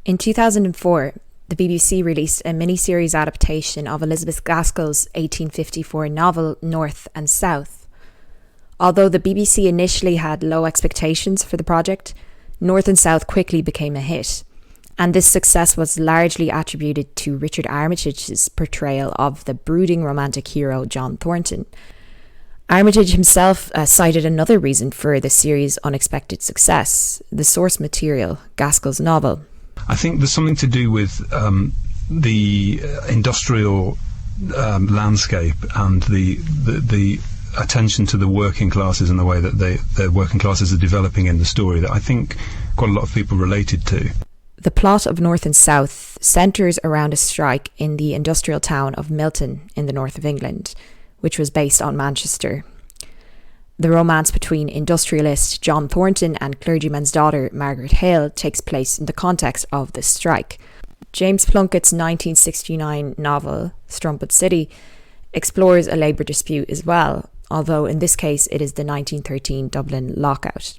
In 2004, the BBC released a mini-series adaptation of Elizabeth Gaskell's 1854 novel North and South. Although the BBC initially had low expectations for the project, North and South quickly became a hit, and this success was largely attributed to Richard Armitage's portrayal of the brooding romantic hero John Thornton. Armitage himself cited another reason for the series' unexpected success: the source material, Gaskell's novel. I think there's something to do with the industrial landscape and the attention to the working classes and the way that the working classes are developing in the story that I think quite a lot of people related to. The plot of North and South centres around a strike in the industrial town of Milton in the north of England, which was based on Manchester. The romance between industrialist John Thornton and clergyman's daughter Margaret Hale takes place in the context of this strike. James Plunkett's 1969 novel, Strumpet City, explores a labour dispute as well, although in this case it is the 1913 Dublin Lockout.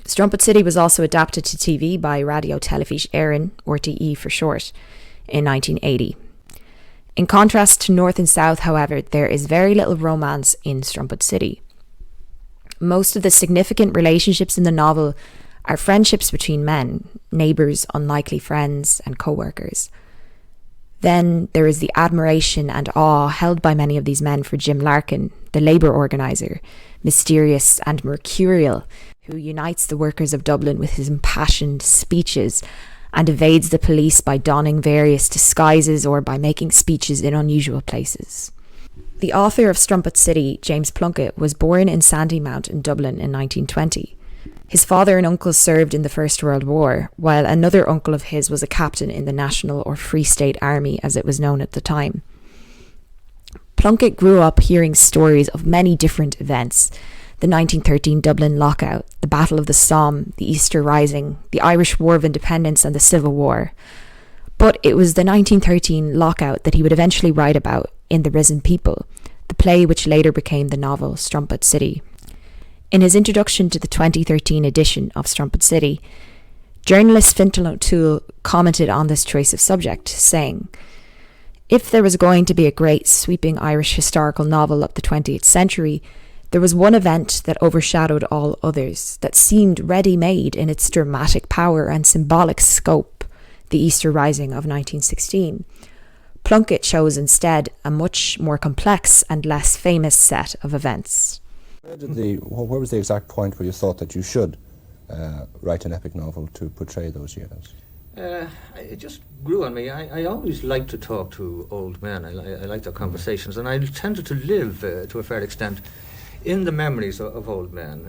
Strumpet City was also adapted to TV by Radio Telefís Éireann, RTE for short, in 1980. In contrast to North and South, however, there is very little romance in Strumpet City. Most of the significant relationships in the novel are friendships between men, neighbours, unlikely friends, and co-workers. Then there is the admiration and awe held by many of these men for Jim Larkin, the labour organiser, mysterious and mercurial, who unites the workers of Dublin with his impassioned speeches and evades the police by donning various disguises or by making speeches in unusual places. The author of Strumpet City, James Plunkett, was born in Sandymount in Dublin in 1920. His father and uncle served in the First World War, while another uncle of his was a captain in the National or Free State Army, as it was known at the time. Plunkett grew up hearing stories of many different events: the 1913 Dublin Lockout, the Battle of the Somme, the Easter Rising, the Irish War of Independence and the Civil War. But it was the 1913 Lockout that he would eventually write about in The Risen People, the play which later became the novel Strumpet City. In his introduction to the 2013 edition of Strumpet City, journalist Fintan O'Toole commented on this choice of subject, saying, "If there was going to be a great sweeping Irish historical novel of the 20th century, there was one event that overshadowed all others, that seemed ready-made in its dramatic power and symbolic scope, the Easter Rising of 1916. Plunkett chose instead a much more complex and less famous set of events." Where was the exact point where you thought that you should write an epic novel to portray those years? It just grew on me. I always liked to talk to old men. I liked their conversations, and I tended to live, to a fair extent, in the memories of old men.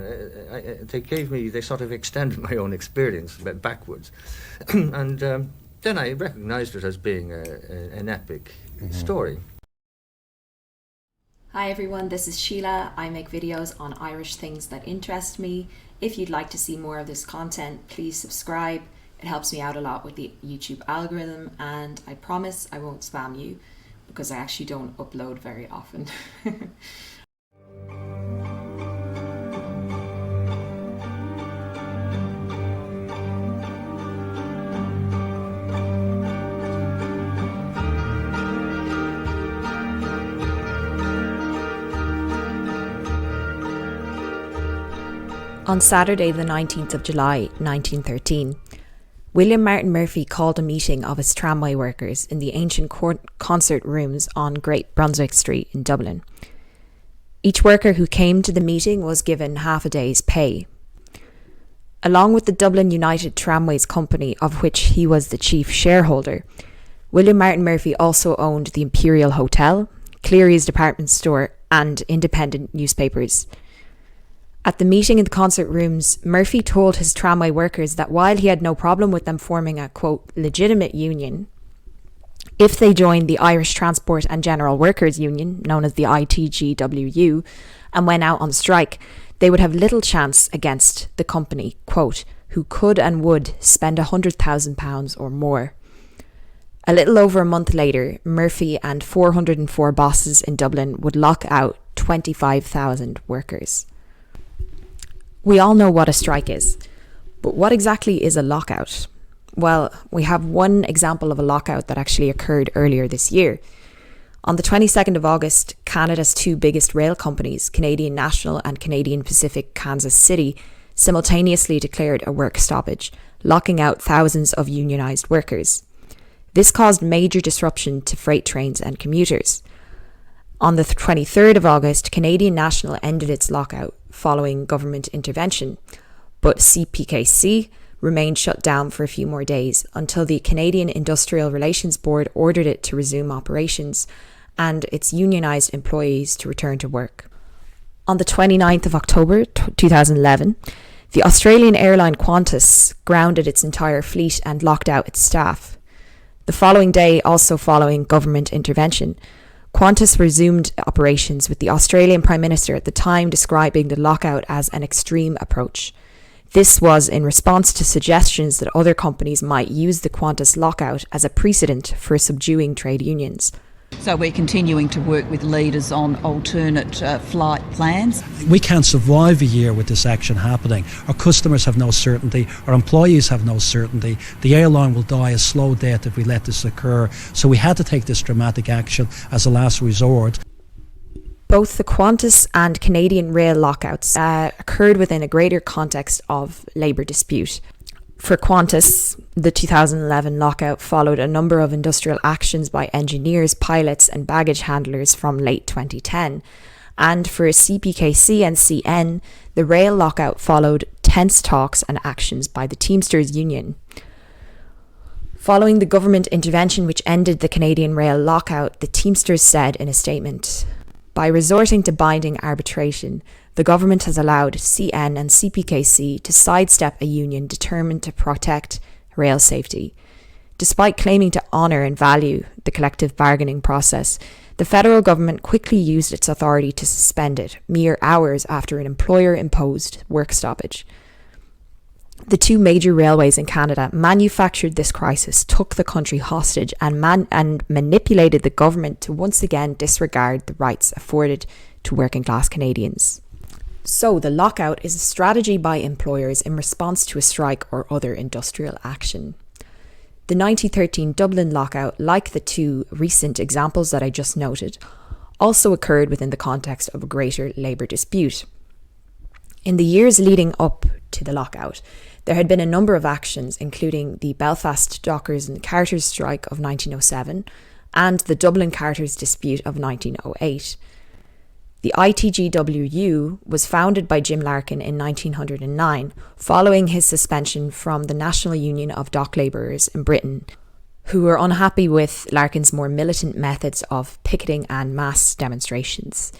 They sort of extended my own experience backwards. And then I recognised it as being an epic story. Hi everyone, this is Sheila. I make videos on Irish things that interest me. If you'd like to see more of this content, please subscribe. It helps me out a lot with the YouTube algorithm, and I promise I won't spam you because I actually don't upload very often. On Saturday the 19th of July 1913, William Martin Murphy called a meeting of his tramway workers in the ancient concert rooms on Great Brunswick Street in Dublin. Each worker who came to the meeting was given half a day's pay. Along with the Dublin United Tramways Company, of which he was the chief shareholder, William Martin Murphy also owned the Imperial Hotel, Cleary's department store and independent newspapers. At the meeting in the concert rooms, Murphy told his tramway workers that while he had no problem with them forming a, quote, legitimate union, if they joined the Irish Transport and General Workers Union, known as the ITGWU, and went out on strike, they would have little chance against the company, quote, who could and would spend £100,000 or more. A little over a month later, Murphy and 404 bosses in Dublin would lock out 25,000 workers. We all know what a strike is, but what exactly is a lockout? Well, we have one example of a lockout that actually occurred earlier this year. On the 22nd of August, Canada's two biggest rail companies, Canadian National and Canadian Pacific Kansas City, simultaneously declared a work stoppage, locking out thousands of unionised workers. This caused major disruption to freight trains and commuters. On the 23rd of August, Canadian National ended its lockout following government intervention, but CPKC remained shut down for a few more days until the Canadian Industrial Relations Board ordered it to resume operations and its unionised employees to return to work. On the 29th of October 2011, the Australian airline Qantas grounded its entire fleet and locked out its staff. The following day, also following government intervention, Qantas resumed operations, with the Australian Prime Minister at the time describing the lockout as an extreme approach. This was in response to suggestions that other companies might use the Qantas lockout as a precedent for subduing trade unions. So we're continuing to work with leaders on alternate flight plans. We can't survive a year with this action happening. Our customers have no certainty, our employees have no certainty. The airline will die a slow death if we let this occur. So we had to take this dramatic action as a last resort. Both the Qantas and Canadian Rail lockouts occurred within a greater context of labour dispute. For Qantas, the 2011 lockout followed a number of industrial actions by engineers, pilots and baggage handlers from late 2010. And for CPKC and CN, the rail lockout followed tense talks and actions by the Teamsters Union. Following the government intervention which ended the Canadian Rail lockout, the Teamsters said in a statement, "By resorting to binding arbitration, the government has allowed CN and CPKC to sidestep a union determined to protect rail safety. Despite claiming to honour and value the collective bargaining process, the federal government quickly used its authority to suspend it mere hours after an employer-imposed work stoppage. The two major railways in Canada manufactured this crisis, took the country hostage and manipulated the government to once again disregard the rights afforded to working class Canadians." So the lockout is a strategy by employers in response to a strike or other industrial action. The 1913 Dublin Lockout, like the two recent examples that I just noted, also occurred within the context of a greater labour dispute. In the years leading up to the lockout, there had been a number of actions, including the Belfast Dockers and Carters strike of 1907 and the Dublin Carters dispute of 1908. The ITGWU was founded by Jim Larkin in 1909, following his suspension from the National Union of Dock Labourers in Britain, who were unhappy with Larkin's more militant methods of picketing and mass demonstrations.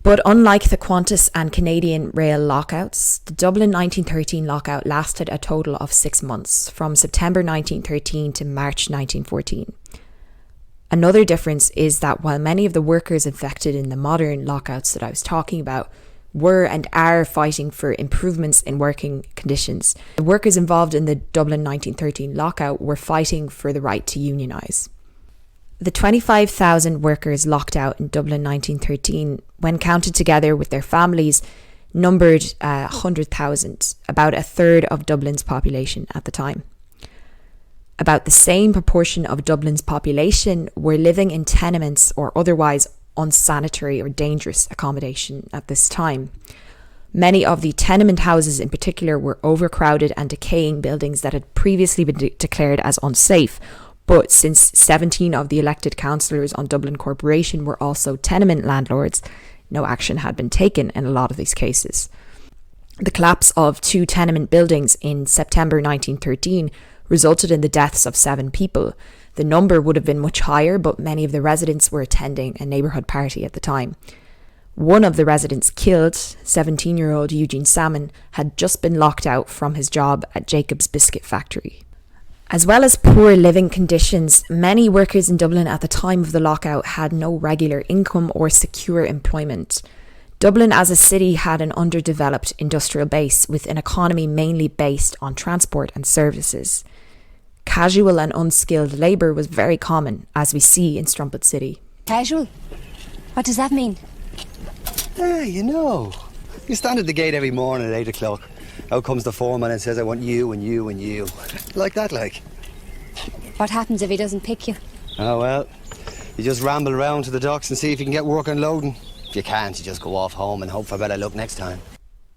But unlike the Qantas and Canadian Rail lockouts, the Dublin 1913 lockout lasted a total of 6 months, from September 1913 to March 1914. Another difference is that while many of the workers affected in the modern lockouts that I was talking about were and are fighting for improvements in working conditions, the workers involved in the Dublin 1913 lockout were fighting for the right to unionise. The 25,000 workers locked out in Dublin 1913, when counted together with their families, numbered 100,000, about a third of Dublin's population at the time. About the same proportion of Dublin's population were living in tenements or otherwise unsanitary or dangerous accommodation at this time. Many of the tenement houses in particular were overcrowded and decaying buildings that had previously been declared as unsafe, but since 17 of the elected councillors on Dublin Corporation were also tenement landlords, no action had been taken in a lot of these cases. The collapse of 2 tenement buildings in September 1913 resulted in the deaths of 7 people. The number would have been much higher, but many of the residents were attending a neighbourhood party at the time. One of the residents killed, 17-year-old Eugene Salmon, had just been locked out from his job at Jacob's Biscuit Factory. As well as poor living conditions, many workers in Dublin at the time of the lockout had no regular income or secure employment. Dublin as a city had an underdeveloped industrial base with an economy mainly based on transport and services. Casual and unskilled labour was very common, as we see in Strumpet City. Casual? What does that mean? You stand at the gate every morning at 8 o'clock Out comes the foreman and says, I want you and you and you. Like that, like. What happens if he doesn't pick you? Oh, well, you just ramble around to the docks and see if you can get work unloading. If you can't, you just go off home and hope for better luck next time.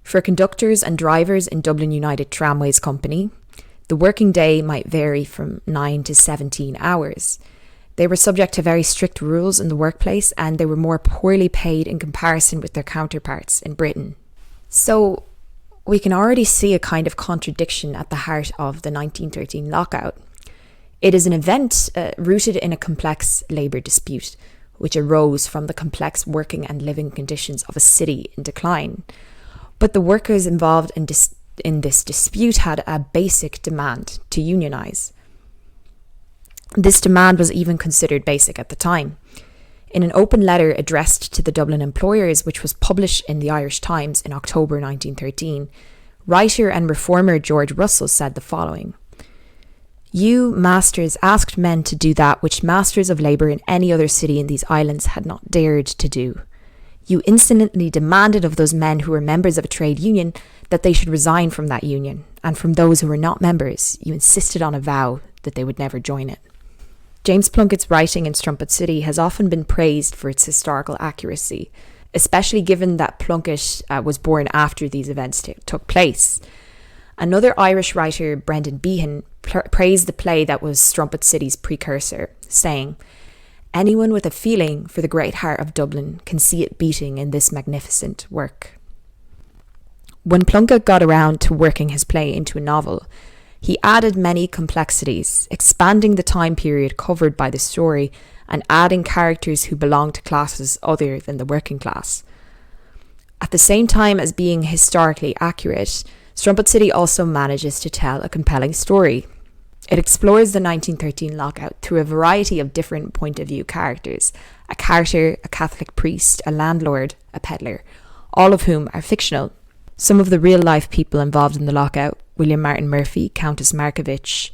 For conductors and drivers in Dublin United Tramways Company, the working day might vary from 9 to 17 hours. They were subject to very strict rules in the workplace, and they were more poorly paid in comparison with their counterparts in Britain. So we can already see a kind of contradiction at the heart of the 1913 lockout. It is an event rooted in a complex labour dispute, which arose from the complex working and living conditions of a city in decline. But the workers involved in this dispute had a basic demand to unionise. This demand was even considered basic at the time. In an open letter addressed to the Dublin employers, which was published in the Irish Times in October 1913, writer and reformer George Russell said the following: "You, masters, asked men to do that which masters of labour in any other city in these islands had not dared to do. You insolently demanded of those men who were members of a trade union that they should resign from that union, and from those who were not members, you insisted on a vow that they would never join it." James Plunkett's writing in Strumpet City has often been praised for its historical accuracy, especially given that Plunkett was born after these events took place. Another Irish writer, Brendan Behan, praised the play that was Strumpet City's precursor, saying, "Anyone with a feeling for the great heart of Dublin can see it beating in this magnificent work." When Plunkett got around to working his play into a novel, he added many complexities, expanding the time period covered by the story and adding characters who belonged to classes other than the working class. At the same time as being historically accurate, Strumpet City also manages to tell a compelling story. It explores the 1913 lockout through a variety of different point of view characters: a carter, a Catholic priest, a landlord, a peddler, all of whom are fictional. Some of the real life people involved in the lockout, William Martin Murphy, Countess Markovich,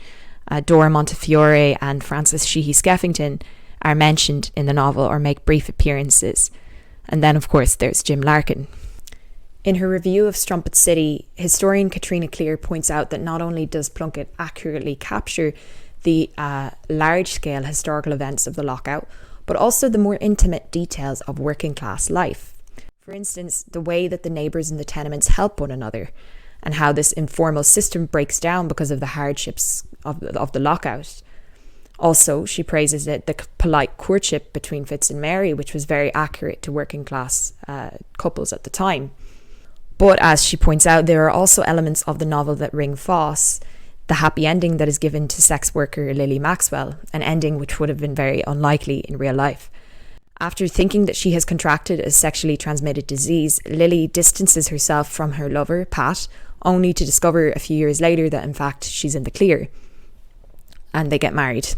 Dora Montefiore and Frances Sheehy Skeffington, are mentioned in the novel or make brief appearances. And then of course there's Jim Larkin. In her review of Strumpet City, historian Caitriona Clear points out that not only does Plunkett accurately capture the large-scale historical events of the lockout, but also the more intimate details of working class life. For instance, the way that the neighbours in the tenements help one another, and how this informal system breaks down because of the hardships of the lockout. Also, she praises the polite courtship between Fitz and Mary, which was very accurate to working class couples at the time. But as she points out, there are also elements of the novel that ring false. The happy ending that is given to sex worker Lily Maxwell, an ending which would have been very unlikely in real life. After thinking that she has contracted a sexually transmitted disease, Lily distances herself from her lover, Pat, only to discover a few years later that in fact she's in the clear. And they get married.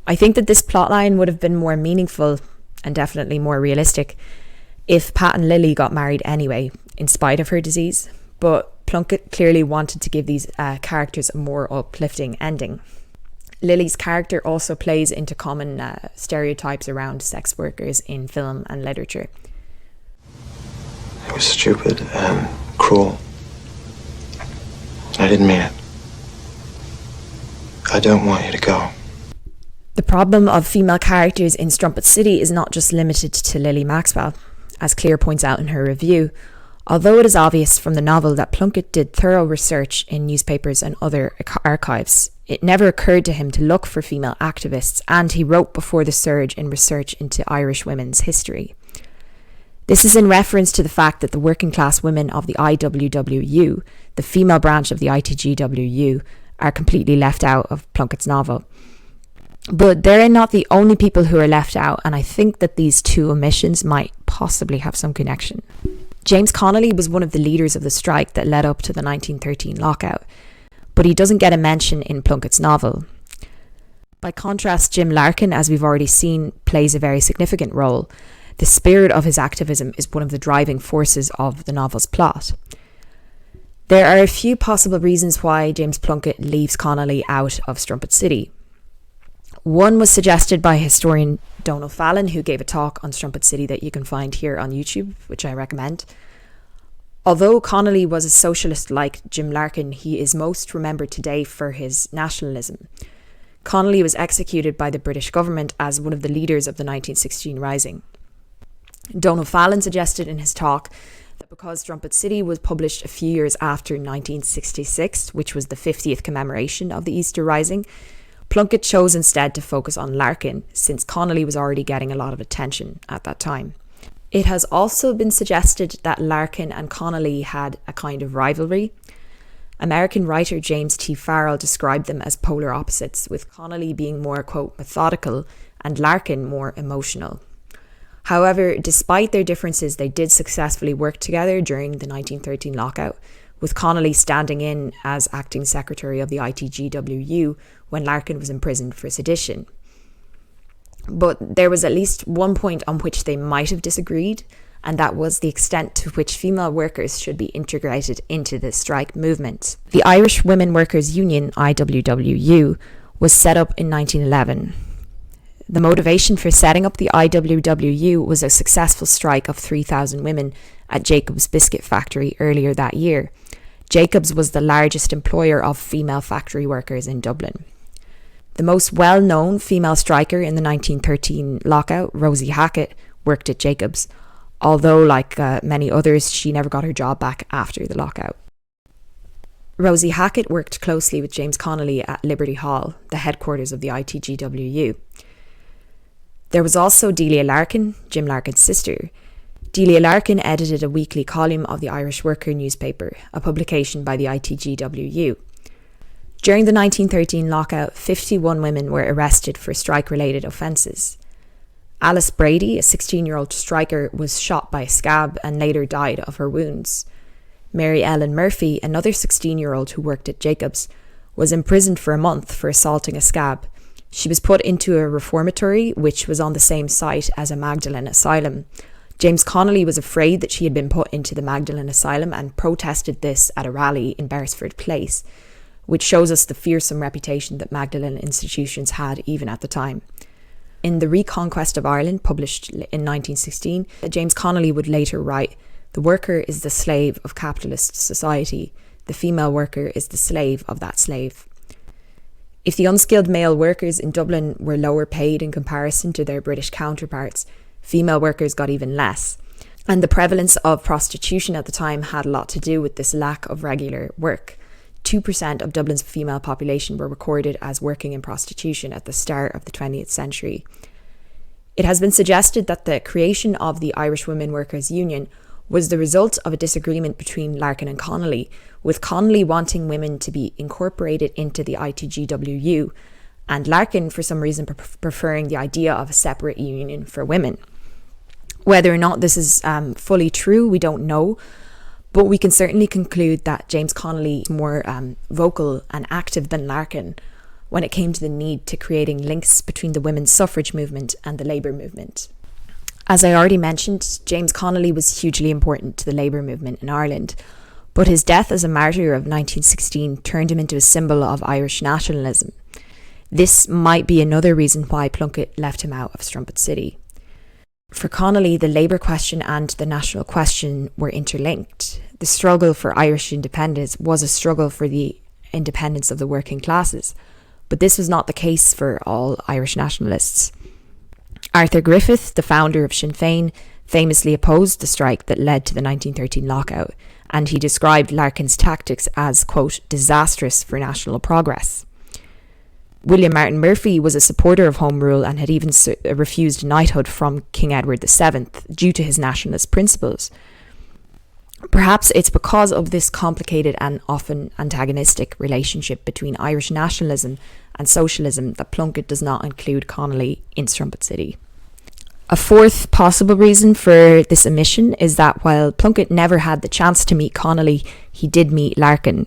I think that this plotline would have been more meaningful and definitely more realistic if Pat and Lily got married anyway, in spite of her disease. But Plunkett clearly wanted to give these characters a more uplifting ending. Lily's character also plays into common stereotypes around sex workers in film and literature. It was stupid and cruel. I didn't mean it. I don't want you to go. The problem of female characters in Strumpet City is not just limited to Lily Maxwell, as Clear points out in her review. Although it is obvious from the novel that Plunkett did thorough research in newspapers and other archives, it never occurred to him to look for female activists, and he wrote before the surge in research into Irish women's history. This is in reference to the fact that the working class women of the IWWU, the female branch of the ITGWU, are completely left out of Plunkett's novel. But they're not the only people who are left out, and I think that these two omissions might possibly have some connection. James Connolly was one of the leaders of the strike that led up to the 1913 lockout, but he doesn't get a mention in Plunkett's novel. By contrast, Jim Larkin, as we've already seen, plays a very significant role. The spirit of his activism is one of the driving forces of the novel's plot. There are a few possible reasons why James Plunkett leaves Connolly out of Strumpet City. One was suggested by historian Donal Fallon, who gave a talk on Strumpet City that you can find here on YouTube, which I recommend. Although Connolly was a socialist like Jim Larkin, he is most remembered today for his nationalism. Connolly was executed by the British government as one of the leaders of the 1916 Rising. Donald Fallon suggested in his talk that because Strumpet City was published a few years after 1966, which was the 50th commemoration of the Easter Rising, Plunkett chose instead to focus on Larkin, since Connolly was already getting a lot of attention at that time. It has also been suggested that Larkin and Connolly had a kind of rivalry. American writer James T. Farrell described them as polar opposites, with Connolly being more, quote, methodical and Larkin more emotional. However, despite their differences, they did successfully work together during the 1913 lockout, with Connolly standing in as acting secretary of the ITGWU when Larkin was imprisoned for sedition. But there was at least one point on which they might have disagreed, and that was the extent to which female workers should be integrated into the strike movement. The Irish Women Workers' Union, IWWU, was set up in 1911. The motivation for setting up the IWWU was a successful strike of 3,000 women at Jacobs Biscuit Factory earlier that year. Jacobs was the largest employer of female factory workers in Dublin. The most well-known female striker in the 1913 lockout, Rosie Hackett, worked at Jacobs, although, like many others, she never got her job back after the lockout. Rosie Hackett worked closely with James Connolly at Liberty Hall, the headquarters of the ITGWU. There was also Delia Larkin, Jim Larkin's sister. Delia Larkin edited a weekly column of the Irish Worker newspaper, a publication by the ITGWU. During the 1913 lockout, 51 women were arrested for strike-related offences. Alice Brady, a 16-year-old striker, was shot by a scab and later died of her wounds. Mary Ellen Murphy, another 16-year-old who worked at Jacobs, was imprisoned for a month for assaulting a scab. She was put into a reformatory, which was on the same site as a Magdalen asylum. James Connolly was afraid that she had been put into the Magdalen asylum and protested this at a rally in Beresford Place, which shows us the fearsome reputation that Magdalen institutions had even at the time. In The Reconquest of Ireland, published in 1916, James Connolly would later write, "The worker is the slave of capitalist society. The female worker is the slave of that slave." If the unskilled male workers in Dublin were lower paid in comparison to their British counterparts, female workers got even less. And the prevalence of prostitution at the time had a lot to do with this lack of regular work. 2% of Dublin's female population were recorded as working in prostitution at the start of the 20th century. It has been suggested that the creation of the Irish Women Workers' Union was the result of a disagreement between Larkin and Connolly, with Connolly wanting women to be incorporated into the ITGWU, and Larkin, for some reason, preferring the idea of a separate union for women. Whether or not this is fully true, we don't know, but we can certainly conclude that James Connolly was more vocal and active than Larkin when it came to the need to creating links between the women's suffrage movement and the labour movement. As I already mentioned, James Connolly was hugely important to the labour movement in Ireland, but his death as a martyr of 1916 turned him into a symbol of Irish nationalism. This might be another reason why Plunkett left him out of Strumpet City. For Connolly, the labour question and the national question were interlinked. The struggle for Irish independence was a struggle for the independence of the working classes, but this was not the case for all Irish nationalists. Arthur Griffith, the founder of Sinn Féin, famously opposed the strike that led to the 1913 lockout, and he described Larkin's tactics as, quote, disastrous for national progress. William Martin Murphy was a supporter of Home Rule and had even refused knighthood from King Edward VII due to his nationalist principles. Perhaps it's because of this complicated and often antagonistic relationship between Irish nationalism and socialism that Plunkett does not include Connolly in Strumpet City. A fourth possible reason for this omission is that while Plunkett never had the chance to meet Connolly, he did meet Larkin.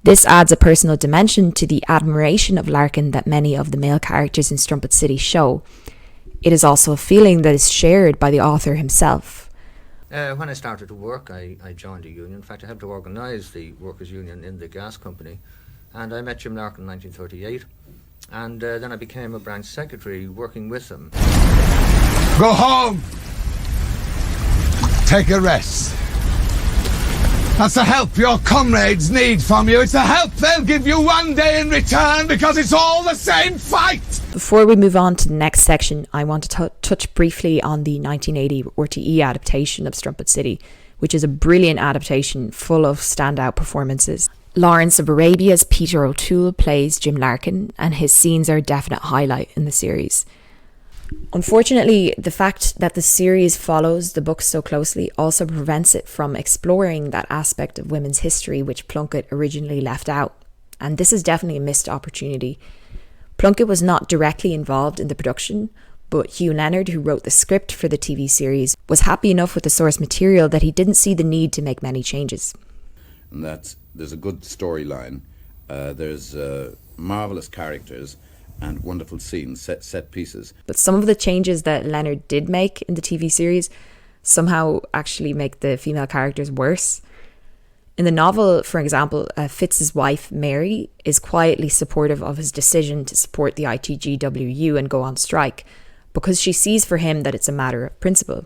This adds a personal dimension to the admiration of Larkin that many of the male characters in Strumpet City show. It is also a feeling that is shared by the author himself. When I started to work, I joined a union. In fact, I helped to organise the workers' union in the gas company. And I met Jim Larkin in 1938. And then I became a branch secretary working with him. Go home! Take a rest. That's the help your comrades need from you. It's the help they'll give you one day in return, because it's all the same fight. Before we move on to the next section, I want to touch briefly on the 1980 RTE adaptation of Strumpet City, which is a brilliant adaptation full of standout performances. Lawrence of Arabia's Peter O'Toole plays Jim Larkin, and his scenes are a definite highlight in the series. Unfortunately, the fact that the series follows the book so closely also prevents it from exploring that aspect of women's history which Plunkett originally left out, and this is definitely a missed opportunity. Plunkett was not directly involved in the production, but Hugh Leonard, who wrote the script for the TV series, was happy enough with the source material that he didn't see the need to make many changes. And there's a good storyline, there's marvellous characters, and wonderful scenes, set pieces. But some of the changes that Leonard did make in the TV series somehow actually make the female characters worse. In the novel, for example, Fitz's wife, Mary, is quietly supportive of his decision to support the ITGWU and go on strike, because she sees for him that it's a matter of principle.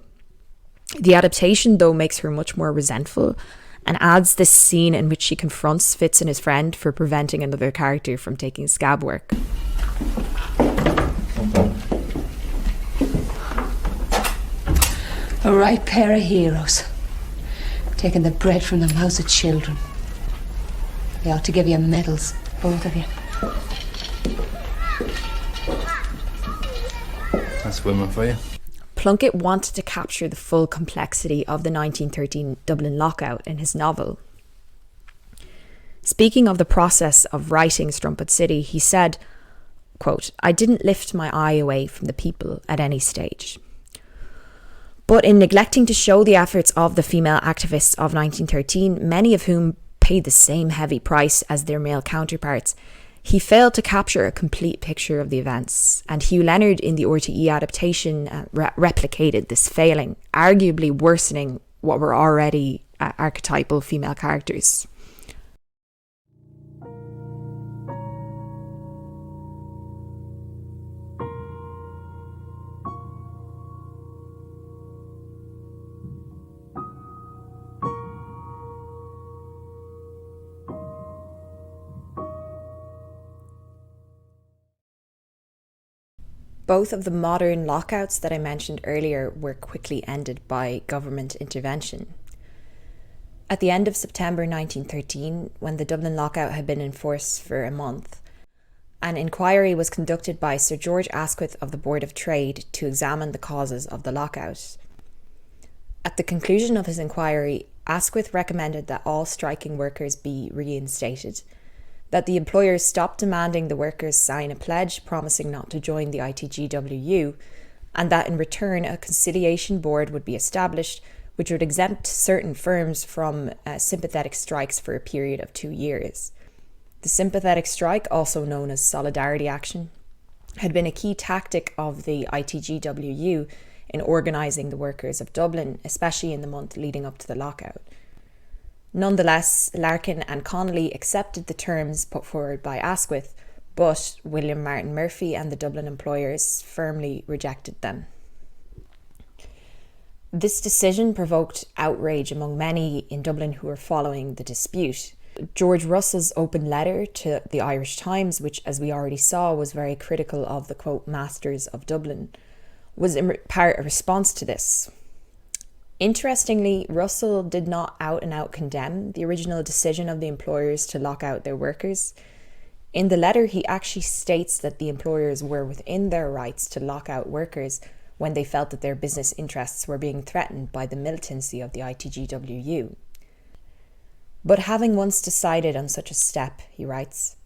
The adaptation, though, makes her much more resentful and adds this scene in which she confronts Fitz and his friend for preventing another character from taking scab work. A right pair of heroes, taking the bread from the mouths of children. They ought to give you medals, both of you. That's women for you. Plunkett wanted to capture the full complexity of the 1913 Dublin Lockout in his novel. Speaking of the process of writing Strumpet City, he said, quote, "I didn't lift my eye away from the people at any stage. But in neglecting to show the efforts of the female activists of 1913, many of whom paid the same heavy price as their male counterparts, he failed to capture a complete picture of the events, and Hugh Leonard in the RTE adaptation replicated this failing, arguably worsening what were already archetypal female characters." Both of the modern lockouts that I mentioned earlier were quickly ended by government intervention. At the end of September 1913, when the Dublin Lockout had been in force for a month, an inquiry was conducted by Sir George Asquith of the Board of Trade to examine the causes of the lockout. At the conclusion of his inquiry, Asquith recommended that all striking workers be reinstated, that the employers stop demanding the workers sign a pledge promising not to join the ITGWU, and that in return a conciliation board would be established which would exempt certain firms from sympathetic strikes for a period of 2 years. The sympathetic strike, also known as solidarity action, had been a key tactic of the ITGWU in organising the workers of Dublin, especially in the month leading up to the lockout. Nonetheless, Larkin and Connolly accepted the terms put forward by Asquith, but William Martin Murphy and the Dublin employers firmly rejected them. This decision provoked outrage among many in Dublin who were following the dispute. George Russell's open letter to the Irish Times, which, as we already saw, was very critical of the, quote, masters of Dublin, was in part a response to this. Interestingly, Russell did not out and out condemn the original decision of the employers to lock out their workers. In the letter, he actually states that the employers were within their rights to lock out workers when they felt that their business interests were being threatened by the militancy of the ITGWU. But having once decided on such a step, he writes,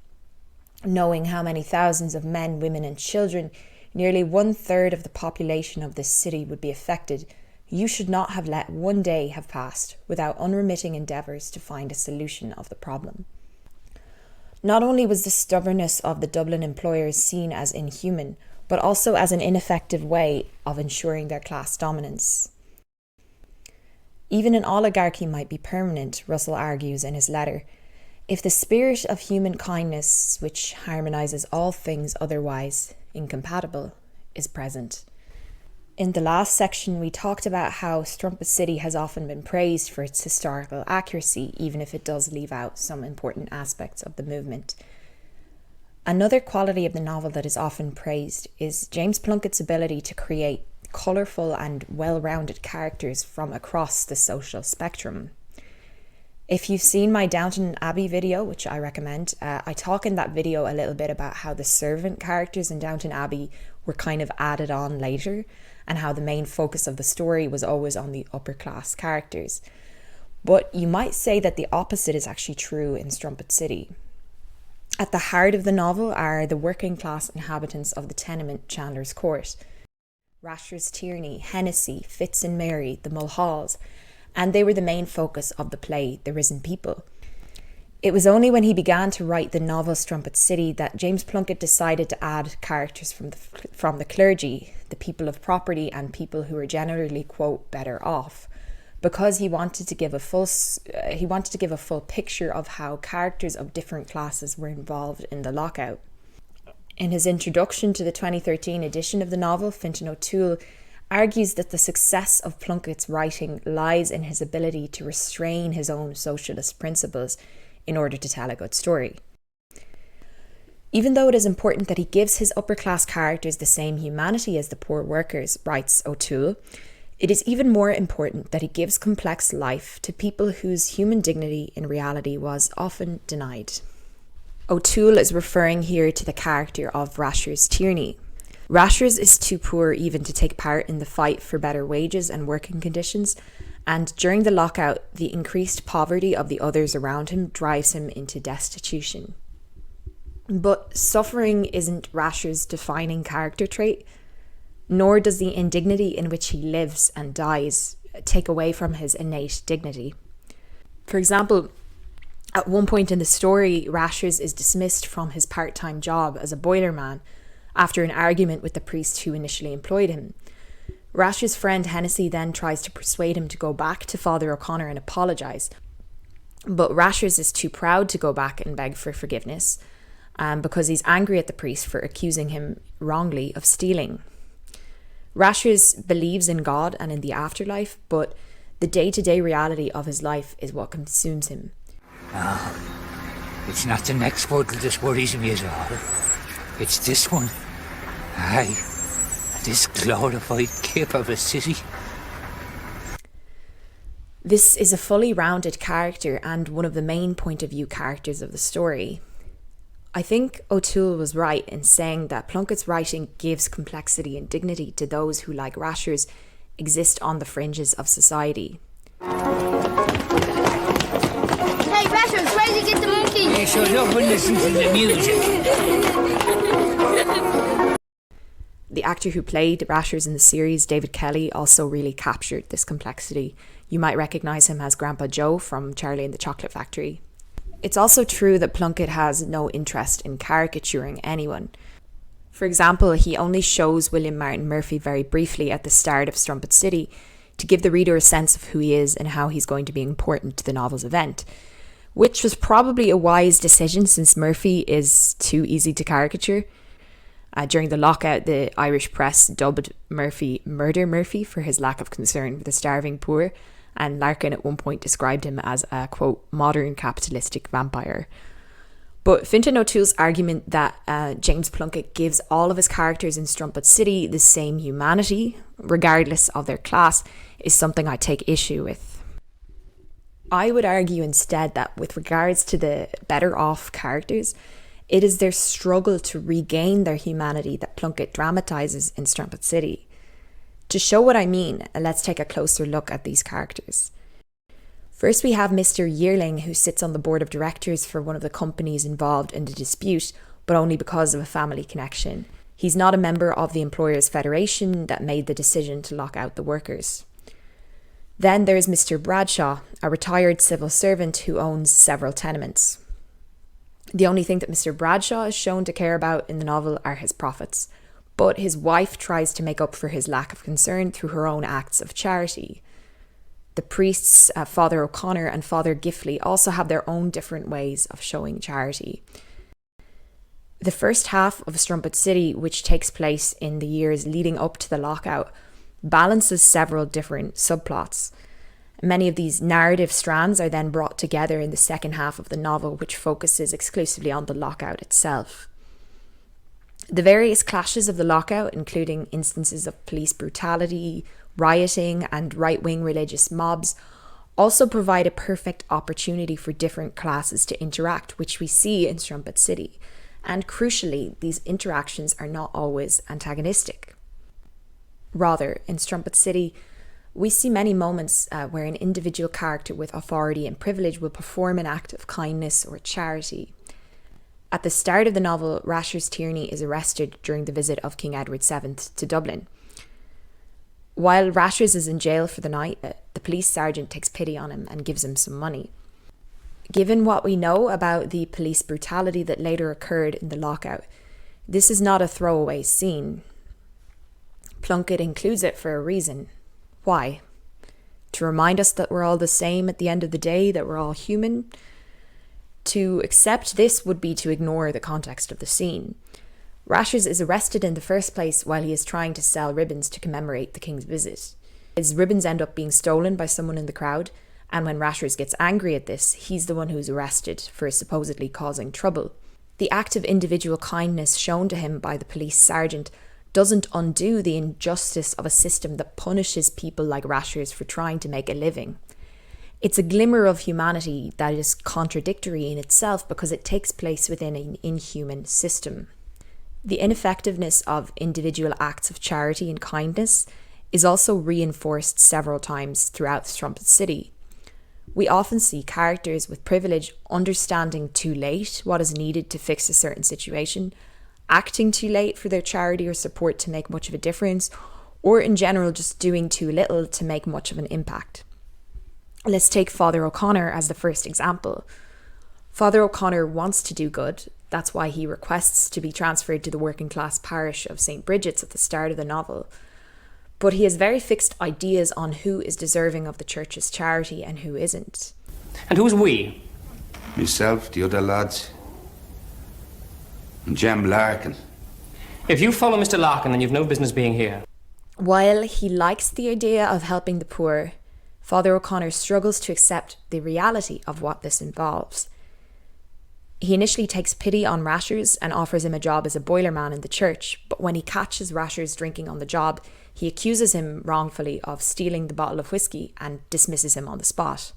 knowing how many thousands of men, women and children, nearly 1/3 of the population of this city would be affected, you should not have let one day have passed without unremitting endeavours to find a solution of the problem. Not only was the stubbornness of the Dublin employers seen as inhuman, but also as an ineffective way of ensuring their class dominance. Even an oligarchy might be permanent, Russell argues in his letter, if the spirit of human kindness, which harmonises all things otherwise incompatible, is present. In the last section, we talked about how Strumpet City has often been praised for its historical accuracy, even if it does leave out some important aspects of the movement. Another quality of the novel that is often praised is James Plunkett's ability to create colourful and well-rounded characters from across the social spectrum. If you've seen my Downton Abbey video, which I recommend, I talk in that video a little bit about how the servant characters in Downton Abbey were kind of added on later, and how the main focus of the story was always on the upper class characters. But you might say that the opposite is actually true in Strumpet City. At the heart of the novel are the working class inhabitants of the tenement Chandler's Court. Rashers Tierney, Hennessy, Fitz and Mary, the Mulhalls, and they were the main focus of the play, The Risen People. It was only when he began to write the novel Strumpet City that James Plunkett decided to add characters from the clergy, the people of property, and people who were generally, quote, better off, because he wanted to give a full picture of how characters of different classes were involved in the lockout. In his introduction to the 2013 edition of the novel, Fintan O'Toole argues that the success of Plunkett's writing lies in his ability to restrain his own socialist principles in order to tell a good story. Even though it is important that he gives his upper-class characters the same humanity as the poor workers, writes O'Toole, it is even more important that he gives complex life to people whose human dignity in reality was often denied. O'Toole is referring here to the character of Rashers Tierney. Rashers is too poor even to take part in the fight for better wages and working conditions, and during the lockout, the increased poverty of the others around him drives him into destitution. But suffering isn't Rashers' defining character trait, nor does the indignity in which he lives and dies take away from his innate dignity. For example, at one point in the story, Rashers is dismissed from his part-time job as a boilerman after an argument with the priest who initially employed him. Rashers' friend Hennessy then tries to persuade him to go back to Father O'Connor and apologise, but Rashers is too proud to go back and beg for forgiveness, because he's angry at the priest for accusing him wrongly of stealing. Rashers believes in God and in the afterlife, but the day-to-day reality of his life is what consumes him. No, it's not the next puddle that worries me at all. It's this one. Aye, this glorified kip of a city. This is a fully rounded character and one of the main point of view characters of the story. I think O'Toole was right in saying that Plunkett's writing gives complexity and dignity to those who, like Rashers, exist on the fringes of society. Hey, Rashers, where did you get the monkey? Yeah, shut up and listen to the music. The actor who played Rashers in the series, David Kelly, also really captured this complexity. You might recognise him as Grandpa Joe from Charlie and the Chocolate Factory. It's also true that Plunkett has no interest in caricaturing anyone. For example, he only shows William Martin Murphy very briefly at the start of Strumpet City to give the reader a sense of who he is and how he's going to be important to the novel's event, which was probably a wise decision since Murphy is too easy to caricature. During the lockout, the Irish press dubbed Murphy Murder Murphy for his lack of concern for the starving poor, and Larkin at one point described him as a, quote, modern capitalistic vampire. But Fintan O'Toole's argument that James Plunkett gives all of his characters in Strumpet City the same humanity, regardless of their class, is something I take issue with. I would argue instead that with regards to the better off characters, it is their struggle to regain their humanity that Plunkett dramatises in Strumpet City. To show what I mean, let's take a closer look at these characters. First, we have Mr. Yearling, who sits on the board of directors for one of the companies involved in the dispute, but only because of a family connection. He's not a member of the Employers' Federation that made the decision to lock out the workers. Then there's Mr. Bradshaw, a retired civil servant who owns several tenements. The only thing that Mr. Bradshaw is shown to care about in the novel are his profits, but his wife tries to make up for his lack of concern through her own acts of charity. The priests, Father O'Connor and Father Giffley, also have their own different ways of showing charity. The first half of Strumpet City, which takes place in the years leading up to the lockout, balances several different subplots. Many of these narrative strands are then brought together in the second half of the novel, which focuses exclusively on the lockout itself. The various clashes of the lockout, including instances of police brutality, rioting, and right-wing religious mobs, also provide a perfect opportunity for different classes to interact, which we see in Strumpet City. And crucially, these interactions are not always antagonistic. Rather, in Strumpet City, we see many moments where an individual character with authority and privilege will perform an act of kindness or charity. At the start of the novel, Rashers Tierney is arrested during the visit of King Edward VII to Dublin. While Rashers is in jail for the night, the police sergeant takes pity on him and gives him some money. Given what we know about the police brutality that later occurred in the lockout, this is not a throwaway scene. Plunkett includes it for a reason. Why? To remind us that we're all the same at the end of the day, that we're all human? To accept this would be to ignore the context of the scene. Rashers is arrested in the first place while he is trying to sell ribbons to commemorate the king's visit. His ribbons end up being stolen by someone in the crowd, and when Rashers gets angry at this, he's the one who's arrested for supposedly causing trouble. The act of individual kindness shown to him by the police sergeant doesn't undo the injustice of a system that punishes people like Rashers for trying to make a living. It's a glimmer of humanity that is contradictory in itself because it takes place within an inhuman system. The ineffectiveness of individual acts of charity and kindness is also reinforced several times throughout Strumpet City. We often see characters with privilege understanding too late what is needed to fix a certain situation, acting too late for their charity or support to make much of a difference, or in general just doing too little to make much of an impact. Let's take Father O'Connor as the first example. Father O'Connor wants to do good. That's why he requests to be transferred to the working class parish of St. Bridget's at the start of the novel. But he has very fixed ideas on who is deserving of the church's charity and who isn't. And who's we? Myself, the other lads, and Jem Larkin. If you follow Mr. Larkin, then you've no business being here. While he likes the idea of helping the poor, Father O'Connor struggles to accept the reality of what this involves. He initially takes pity on Rashers and offers him a job as a boilerman in the church, but when he catches Rashers drinking on the job, he accuses him wrongfully of stealing the bottle of whiskey and dismisses him on the spot.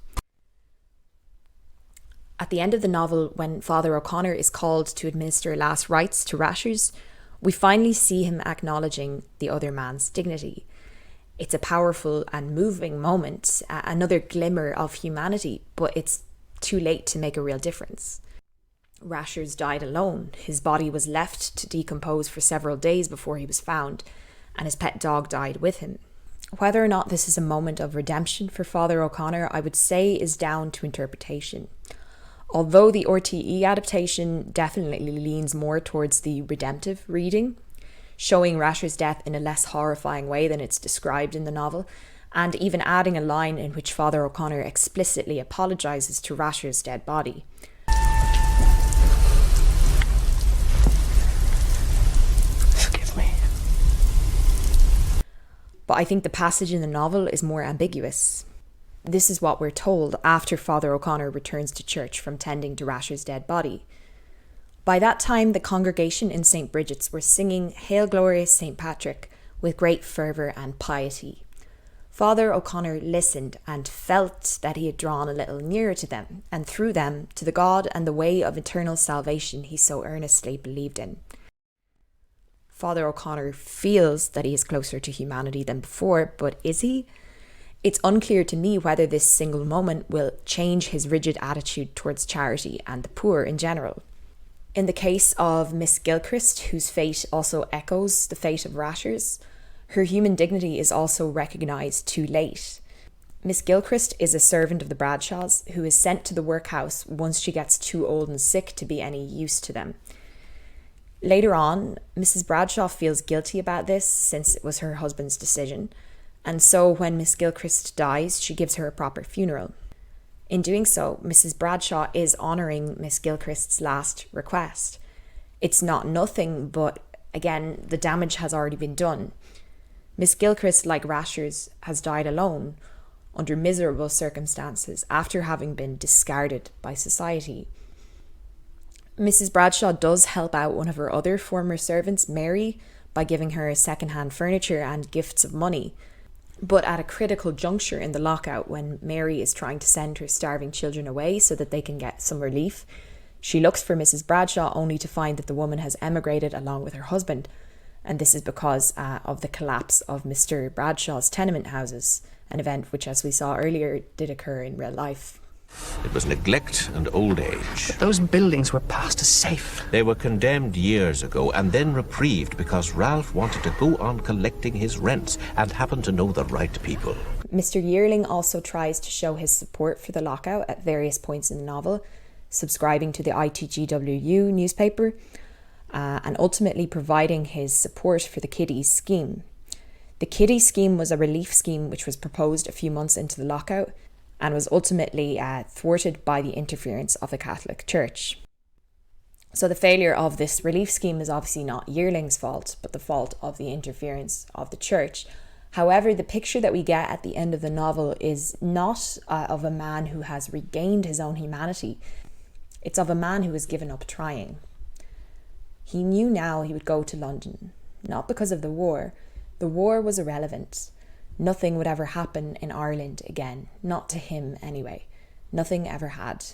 At the end of the novel, when Father O'Connor is called to administer last rites to Rashers, we finally see him acknowledging the other man's dignity. It's a powerful and moving moment, another glimmer of humanity, but it's too late to make a real difference. Rashers died alone. His body was left to decompose for several days before he was found, and his pet dog died with him. Whether or not this is a moment of redemption for Father O'Connor, I would say is down to interpretation. Although the RTE adaptation definitely leans more towards the redemptive reading, showing Rashers' death in a less horrifying way than it's described in the novel, and even adding a line in which Father O'Connor explicitly apologises to Rashers' dead body. Forgive me. But I think the passage in the novel is more ambiguous. This is what we're told after Father O'Connor returns to church from tending to Rashers' dead body. By that time, the congregation in St. Bridget's were singing Hail Glorious St. Patrick with great fervour and piety. Father O'Connor listened and felt that he had drawn a little nearer to them, and through them to the God and the way of eternal salvation he so earnestly believed in. Father O'Connor feels that he is closer to humanity than before, but is he? It's unclear to me whether this single moment will change his rigid attitude towards charity and the poor in general. In the case of Miss Gilchrist, whose fate also echoes the fate of Rashers, her human dignity is also recognised too late. Miss Gilchrist is a servant of the Bradshaws who is sent to the workhouse once she gets too old and sick to be any use to them. Later on, Mrs. Bradshaw feels guilty about this since it was her husband's decision, and so when Miss Gilchrist dies, she gives her a proper funeral. In doing so, Mrs. Bradshaw is honouring Miss Gilchrist's last request. It's not nothing, but again, the damage has already been done. Miss Gilchrist, like Rashers, has died alone under miserable circumstances after having been discarded by society. Mrs. Bradshaw does help out one of her other former servants, Mary, by giving her second-hand furniture and gifts of money. But at a critical juncture in the lockout, when Mary is trying to send her starving children away so that they can get some relief, she looks for Mrs. Bradshaw only to find that the woman has emigrated along with her husband, and this is because of the collapse of Mr. Bradshaw's tenement houses, an event which, as we saw earlier, did occur in real life. It was neglect and old age. But those buildings were passed as safe. They were condemned years ago and then reprieved because Ralph wanted to go on collecting his rents and happened to know the right people. Mr. Yearling also tries to show his support for the lockout at various points in the novel, subscribing to the ITGWU newspaper, and ultimately providing his support for the Kiddies scheme. The Kiddies scheme was a relief scheme which was proposed a few months into the lockout and was ultimately thwarted by the interference of the Catholic Church. So the failure of this relief scheme is obviously not Yearling's fault, but the fault of the interference of the Church. However, the picture that we get at the end of the novel is not of a man who has regained his own humanity. It's of a man who has given up trying. He knew now he would go to London, not because of the war. The war was irrelevant. Nothing would ever happen in Ireland again, not to him anyway. Nothing ever had.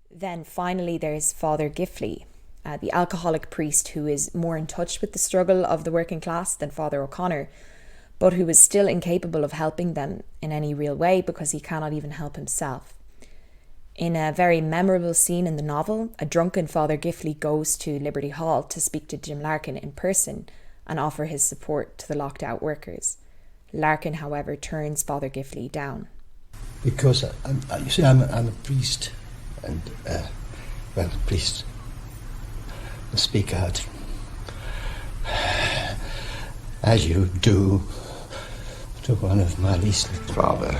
Then finally there's Father Giffley, the alcoholic priest who is more in touch with the struggle of the working class than Father O'Connor, but who is still incapable of helping them in any real way because he cannot even help himself. In a very memorable scene in the novel, a drunken Father Giffley goes to Liberty Hall to speak to Jim Larkin in person and offer his support to the locked out workers. Larkin, however, turns Father Giffley down. Because, you see, I'm a priest, and, priest, I speak out, as you do, to one of my least... Father.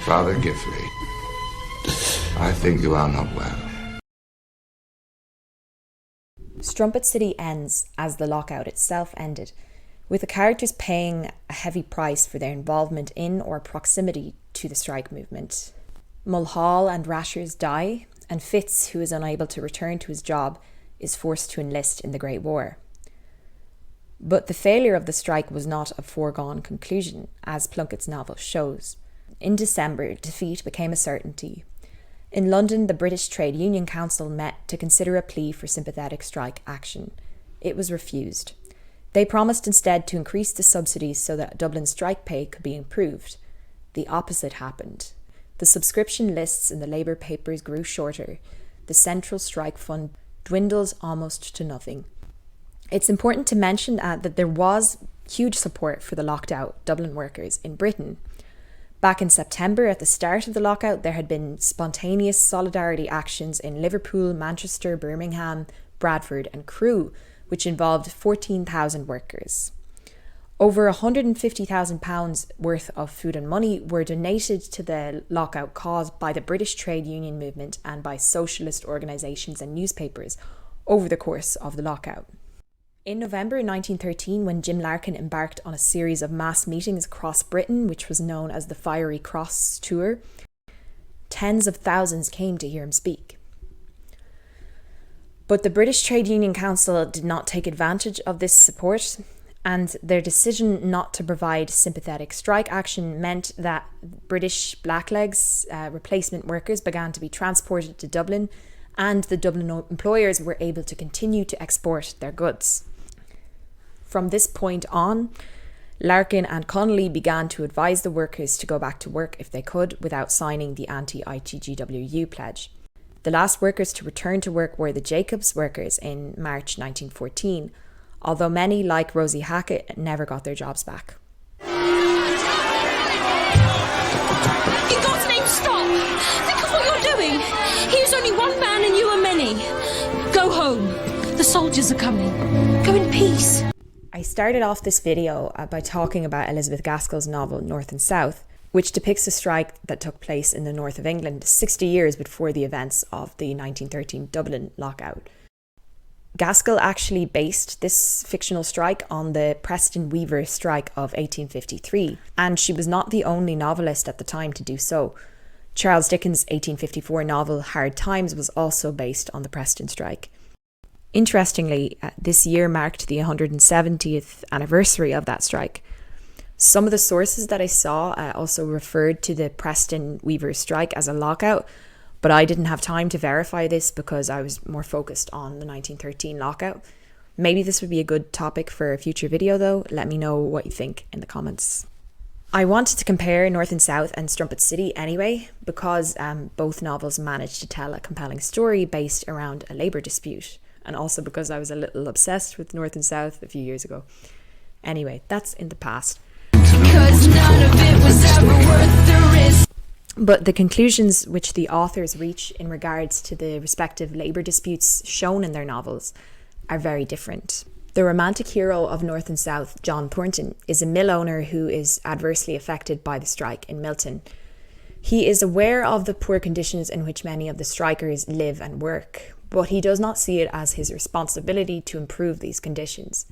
Father Giffley, I think you are not well. Strumpet City ends as the lockout itself ended, with the characters paying a heavy price for their involvement in or proximity to the strike movement. Mulhall and Rashers die, and Fitz, who is unable to return to his job, is forced to enlist in the Great War. But the failure of the strike was not a foregone conclusion, as Plunkett's novel shows. In December, defeat became a certainty. In London, the British Trade Union Council met to consider a plea for sympathetic strike action. It was refused. They promised instead to increase the subsidies so that Dublin strike pay could be improved. The opposite happened. The subscription lists in the Labour papers grew shorter. The central strike fund dwindles almost to nothing. It's important to mention that there was huge support for the locked out Dublin workers in Britain. Back in September, at the start of the lockout, there had been spontaneous solidarity actions in Liverpool, Manchester, Birmingham, Bradford and Crewe, which involved 14,000 workers. Over £150,000 worth of food and money were donated to the lockout cause by the British trade union movement and by socialist organisations and newspapers over the course of the lockout. In November 1913, when Jim Larkin embarked on a series of mass meetings across Britain, which was known as the Fiery Cross Tour, tens of thousands came to hear him speak. But the British Trade Union Council did not take advantage of this support, and their decision not to provide sympathetic strike action meant that British blacklegs, replacement workers, began to be transported to Dublin, and the Dublin employers were able to continue to export their goods. From this point on, Larkin and Connolly began to advise the workers to go back to work if they could without signing the anti-ITGWU pledge. The last workers to return to work were the Jacobs workers in March 1914, although many, like Rosie Hackett, never got their jobs back. In God's name, stop! Think of what you're doing! He is only one man and you are many. Go home. The soldiers are coming. Go in peace. I started off this video by talking about Elizabeth Gaskell's novel North and South, which depicts a strike that took place in the north of England 60 years before the events of the 1913 Dublin Lockout. Gaskell actually based this fictional strike on the Preston Weaver strike of 1853, and she was not the only novelist at the time to do so. Charles Dickens' 1854 novel Hard Times was also based on the Preston strike. Interestingly, this year marked the 170th anniversary of that strike. Some of the sources that I saw also referred to the Preston Weaver strike as a lockout, but I didn't have time to verify this because I was more focused on the 1913 lockout. Maybe this would be a good topic for a future video though. Let me know what you think in the comments. I wanted to compare North and South and Strumpet City anyway, because both novels managed to tell a compelling story based around a labour dispute, and also because I was a little obsessed with North and South a few years ago. Anyway, that's in the past. Because none of it was ever worth the risk. But the conclusions which the authors reach in regards to the respective labour disputes shown in their novels are very different. The romantic hero of North and South, John Thornton, is a mill owner who is adversely affected by the strike in Milton. He is aware of the poor conditions in which many of the strikers live and work, but he does not see it as his responsibility to improve these conditions.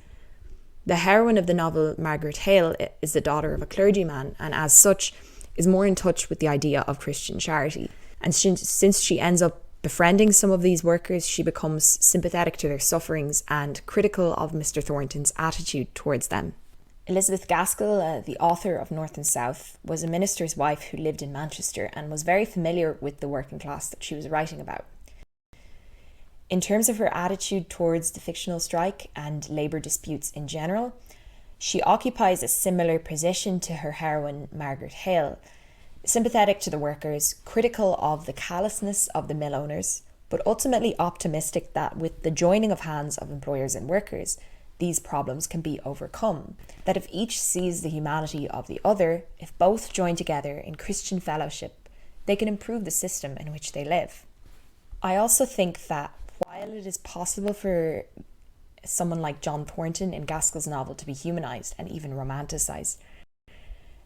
The heroine of the novel, Margaret Hale, is the daughter of a clergyman, and as such is more in touch with the idea of Christian charity. And since she ends up befriending some of these workers, she becomes sympathetic to their sufferings and critical of Mr. Thornton's attitude towards them. Elizabeth Gaskell, the author of North and South, was a minister's wife who lived in Manchester and was very familiar with the working class that she was writing about. In terms of her attitude towards the fictional strike and labour disputes in general, she occupies a similar position to her heroine Margaret Hale, sympathetic to the workers, critical of the callousness of the mill owners, but ultimately optimistic that with the joining of hands of employers and workers, these problems can be overcome. That if each sees the humanity of the other, if both join together in Christian fellowship, they can improve the system in which they live. I also think that while it is possible for someone like John Thornton in Gaskell's novel to be humanised and even romanticised,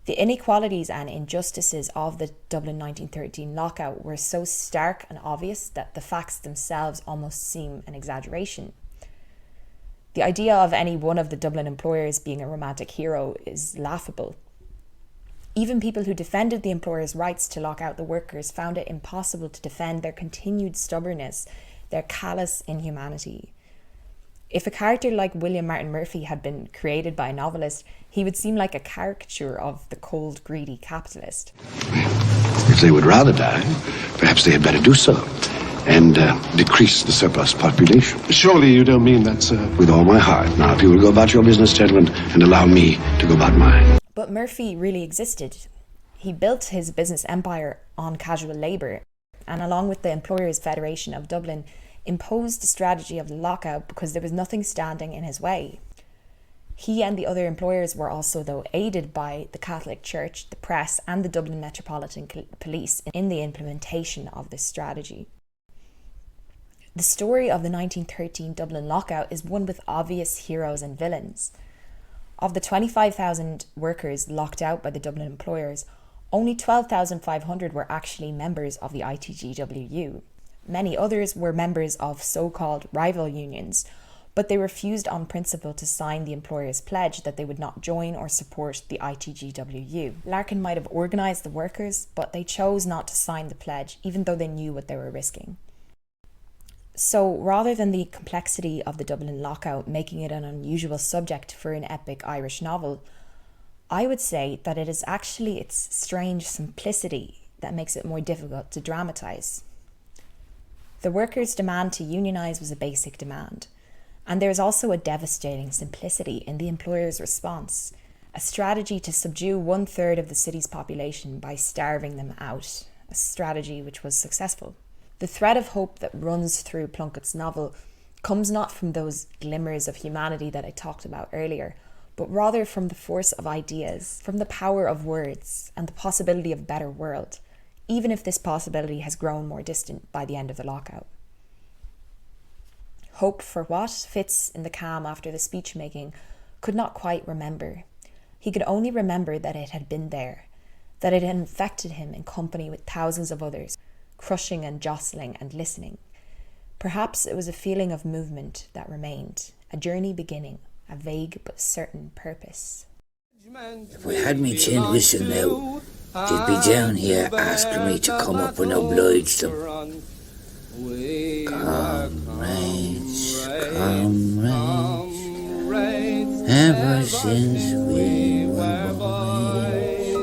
the inequalities and injustices of the Dublin 1913 lockout were so stark and obvious that the facts themselves almost seem an exaggeration. The idea of any one of the Dublin employers being a romantic hero is laughable. Even people who defended the employers' rights to lock out the workers found it impossible to defend their continued stubbornness, their callous inhumanity. If a character like William Martin Murphy had been created by a novelist, he would seem like a caricature of the cold, greedy capitalist. If they would rather die, perhaps they had better do so, and decrease the surplus population. Surely you don't mean that, sir? With all my heart. Now, if you will go about your business, gentlemen, and allow me to go about mine. But Murphy really existed. He built his business empire on casual labour, and along with the Employers' Federation of Dublin, imposed the strategy of the lockout because there was nothing standing in his way. He and the other employers were also, though, aided by the Catholic Church, the press and the Dublin Metropolitan Police in the implementation of this strategy. The story of the 1913 Dublin Lockout is one with obvious heroes and villains. Of the 25,000 workers locked out by the Dublin employers, only 12,500 were actually members of the ITGWU. Many others were members of so-called rival unions, but they refused on principle to sign the employer's pledge that they would not join or support the ITGWU. Larkin might have organised the workers, but they chose not to sign the pledge, even though they knew what they were risking. So rather than the complexity of the Dublin Lockout making it an unusual subject for an epic Irish novel, I would say that it is actually its strange simplicity that makes it more difficult to dramatise. The workers' demand to unionise was a basic demand, and there is also a devastating simplicity in the employer's response, a strategy to subdue 1/3 of the city's population by starving them out, a strategy which was successful. The thread of hope that runs through Plunkett's novel comes not from those glimmers of humanity that I talked about earlier, but rather from the force of ideas, from the power of words, and the possibility of a better world, even if this possibility has grown more distant by the end of the lockout. Hope for what? Fitz, in the calm after the speech-making, could not quite remember. He could only remember that it had been there, that it had infected him in company with thousands of others, crushing and jostling and listening. Perhaps it was a feeling of movement that remained, a journey beginning, a vague but certain purpose. If I had me tin whistle now, they'd be down here asking me to come up and oblige them. Comrades, comrades, ever since we were boys,